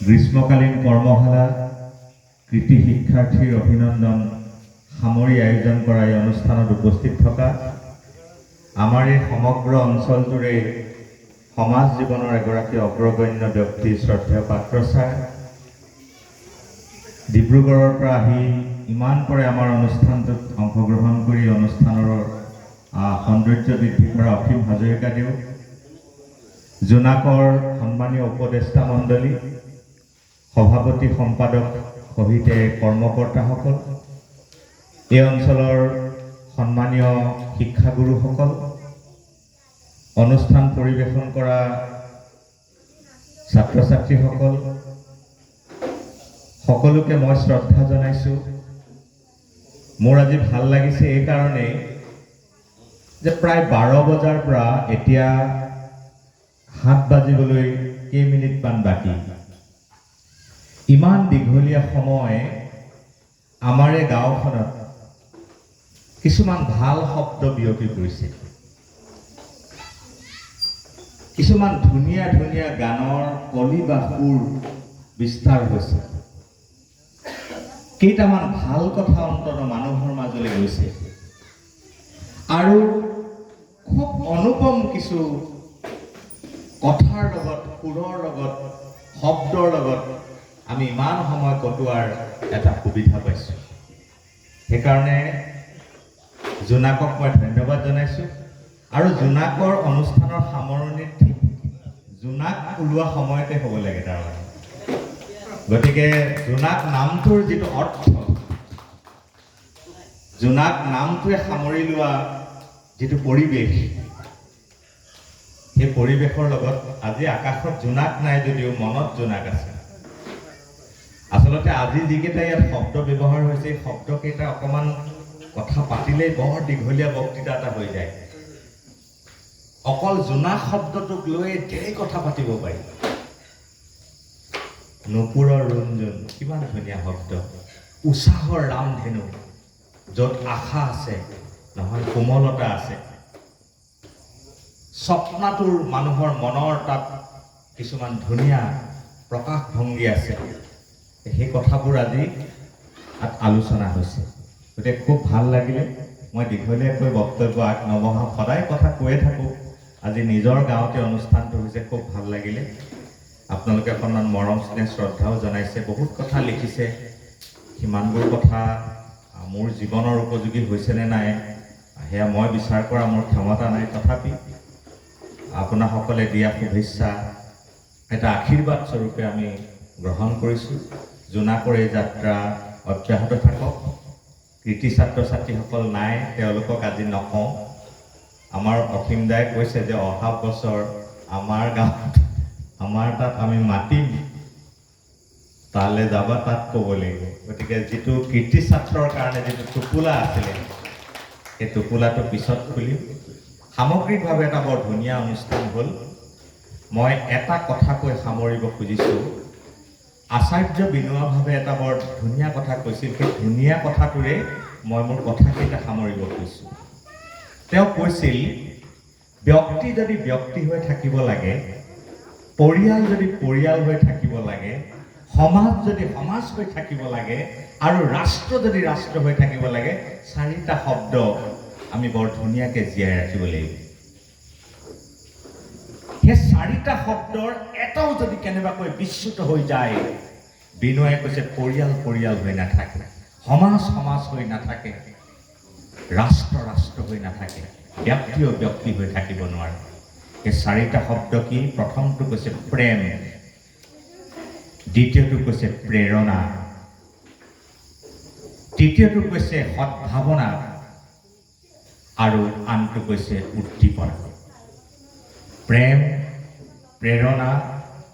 গ্ৰীষ্মকালীন কৰ্মশালা কৃতি শিক্ষাৰ্থীৰ অভিনন্দন সামৰি আয়োজন কৰা এই অনুষ্ঠানত উপস্থিত থকা আমাৰ এই সমগ্ৰ অঞ্চলটোৰে সমাজ জীৱনৰ এগৰাকী অগ্ৰগণ্য ব্যক্তি শ্ৰদ্ধেয় পাত্ৰ ছাৰ ডিব্ৰুগড়ৰ পৰা আহি ইমান পৰে আমাৰ অনুষ্ঠানটোত অংশগ্ৰহণ কৰি অনুষ্ঠানৰ সৌন্দৰ্য বৃদ্ধি কৰা অসীম হাজৰিকাদেউ, জোনাকৰ সন্মানীয় উপদেষ্টা মণ্ডলী, সভাপতি সম্পাদক সহিতে কৰ্মকৰ্তাসকল, এই অঞ্চলৰ সন্মানীয় শিক্ষাগুৰুসকল, অনুষ্ঠান পৰিৱেশন কৰা ছাত্ৰ ছাত্ৰীসকল, সকলোকে মই শ্ৰদ্ধা জনাইছোঁ। মোৰ আজি ভাল লাগিছে এই কাৰণেই যে প্ৰায় 12 বজাৰ পৰা এতিয়া 7 বাজিবলৈ কেইমিনিটমান বাকী। ইমান দীঘলীয়া সময় আমাৰ এই গাঁওখনত কিছুমান ভাল শব্দ বিয়পি পৰিছে, কিছুমান ধুনীয়া ধুনীয়া গানৰ কলি বা সুৰ বিস্তাৰ হৈছে, কেইটামান ভাল কথা অন্তত মানুহৰ মাজলৈ গৈছে আৰু খুব অনুপম কিছু কথাৰ লগত, সুৰৰ লগত, শব্দৰ লগত আমি ইমান সময় কটোৱাৰ এটা সুবিধা পাইছোঁ। সেইকাৰণে জোনাকক মই ধন্যবাদ জনাইছোঁ আৰু জোনাকৰ অনুষ্ঠানৰ সামৰণিত ঠিক জোনাক ওলোৱা সময়তে হ'ব লাগে তাৰমানে। গতিকে জোনাক নামটোৰ যিটো অৰ্থ, জোনাক নামটোৱে সামৰি লোৱা যিটো পৰিৱেশ, সেই পৰিৱেশৰ লগত আজি আকাশত জোনাক নাই যদিও মনত জোনাক আছে। আচলতে আজি যিকেইটা ইয়াত শব্দ ব্যৱহাৰ হৈছে, এই শব্দকেইটা অকণমান কথা পাতিলেই বৰ দীঘলীয়া বক্তৃতা এটা হৈ যায়। অকল জোনাক শব্দটোক লৈ ঢেৰ কথা পাতিব পাৰি। নুপুৰৰ ৰুণজুন, কিমান ধুনীয়া শব্দ। উৎসাহৰ ৰামধেনু, য'ত আশা আছে নহয় কোমলতা আছে। স্বপ্নাতুৰ মানুহৰ মনৰ তাত কিছুমান ধুনীয়া প্ৰকাশভংগী আছে। সেই কথাবোৰ আজি আলোচনা হৈছে। গতিকে খুব ভাল লাগিলে। মই দীঘলীয়াকৈ বক্তব্য আগ নবঢ়াওঁ, সদায় কথা কৈয়ে থাকোঁ। আজি নিজৰ গাঁৱতে অনুষ্ঠানটো হৈছে, খুব ভাল লাগিলে। আপোনালোকে অকণমান মৰম স্নেহ শ্ৰদ্ধাও জনাইছে, বহুত কথা লিখিছে। সিমানবোৰ কথা মোৰ জীৱনৰ উপযোগী হৈছেনে নাই সেয়া মই বিচাৰ কৰা মোৰ ক্ষমতা নাই। তথাপি আপোনাসকলে দিয়া শুভেচ্ছা এটা আশীৰ্বাদ স্বৰূপে আমি গ্ৰহণ কৰিছোঁ। জোনাকৰ এই যাত্ৰা অব্যাহত থাকক। কৃতি ছাত্ৰ ছাত্ৰীসকল নাই, তেওঁলোকক আজি নকওঁ। আমাৰ অসীম দাই কৈছে যে অহা বছৰ আমাৰ গাঁৱত, আমাৰ তাত আমি মাতিম, তালৈ যাবা, তাত ক'ব লাগিব। গতিকে যিটো কৃতি ছাত্ৰৰ কাৰণে যিটো টোপোলা আছিলে, সেই টোপোলাটো পিছত খুলিম। সামগ্ৰিকভাৱে এটা বৰ ধুনীয়া অনুষ্ঠান হ'ল। মই এটা কথা কৈ সামৰিব খুজিছোঁ। আচাৰ্য বিনোৱাভাৱে এটা বৰ ধুনীয়া কথা কৈছিল। সেই ধুনীয়া কথাটোৰে মই মোৰ কথাকেইটা সামৰিব খুজিছোঁ। তেওঁ কৈছিল, ব্যক্তি যদি ব্যক্তি হৈ থাকিব লাগে, পৰিয়াল যদি পৰিয়াল হৈ থাকিব লাগে, সমাজ যদি সমাজ হৈ থাকিব লাগে আৰু ৰাষ্ট্ৰ যদি ৰাষ্ট্ৰ হৈ থাকিব লাগে, 4টা শব্দ আমি বৰ ধুনীয়াকৈ জীয়াই ৰাখিব লাগিব। সেই 4টা শব্দৰ এটাও যদি কেনেবাকৈ বিচ্যুত হৈ যায়, বিনয়ে কৈছে পৰিয়াল পৰিয়াল হৈ নাথাকে, সমাজ সমাজ হৈ নাথাকে, ৰাষ্ট্ৰ ৰাষ্ট্ৰ হৈ নাথাকে, ব্যক্তিও ব্যক্তি হৈ থাকিব নোৱাৰে। এই 4টা শব্দ কি? প্ৰথমটো কৈছে প্ৰেম, দ্বিতীয়টো কৈছে প্ৰেৰণা, তৃতীয়টো কৈছে সদ্ভাৱনা আৰু আনটো কৈছে উদ্দীপনা। প্ৰেম, প্ৰেৰণা,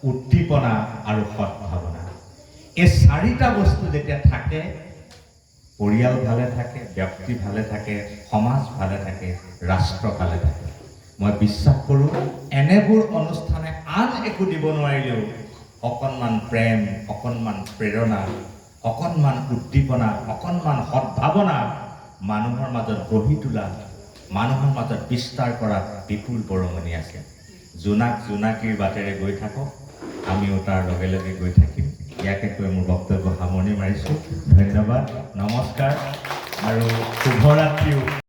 উদ্দীপনা আৰু সদ্ভাৱনা, এই 4টা বস্তু যেতিয়া থাকে, পৰিয়াল ভালে থাকে, ব্যক্তি ভালে থাকে, সমাজ ভালে থাকে, ৰাষ্ট্ৰ ভালে থাকে। মই বিশ্বাস কৰোঁ এনেবোৰ অনুষ্ঠানে আন একো দিব নোৱাৰিলেও অকণমান প্ৰেম, অকণমান প্ৰেৰণা, অকণমান উদ্দীপনা, অকণমান সদ্ভাৱনা মানুহৰ মাজত গঢ়ি তোলা, মানুহৰ মাজত বিস্তাৰ কৰা বিপুল বৰঙণি আছে। জোনাক জোনাকীৰ বাটেৰে গৈ থাকক। আমিও তাৰ লগে লগে গৈ থাকিম। ইয়াকে কৈ মোৰ বক্তব্য সামৰণি মাৰিছোঁ। ধন্যবাদ, নমস্কাৰ আৰু শুভৰাত্ৰিও।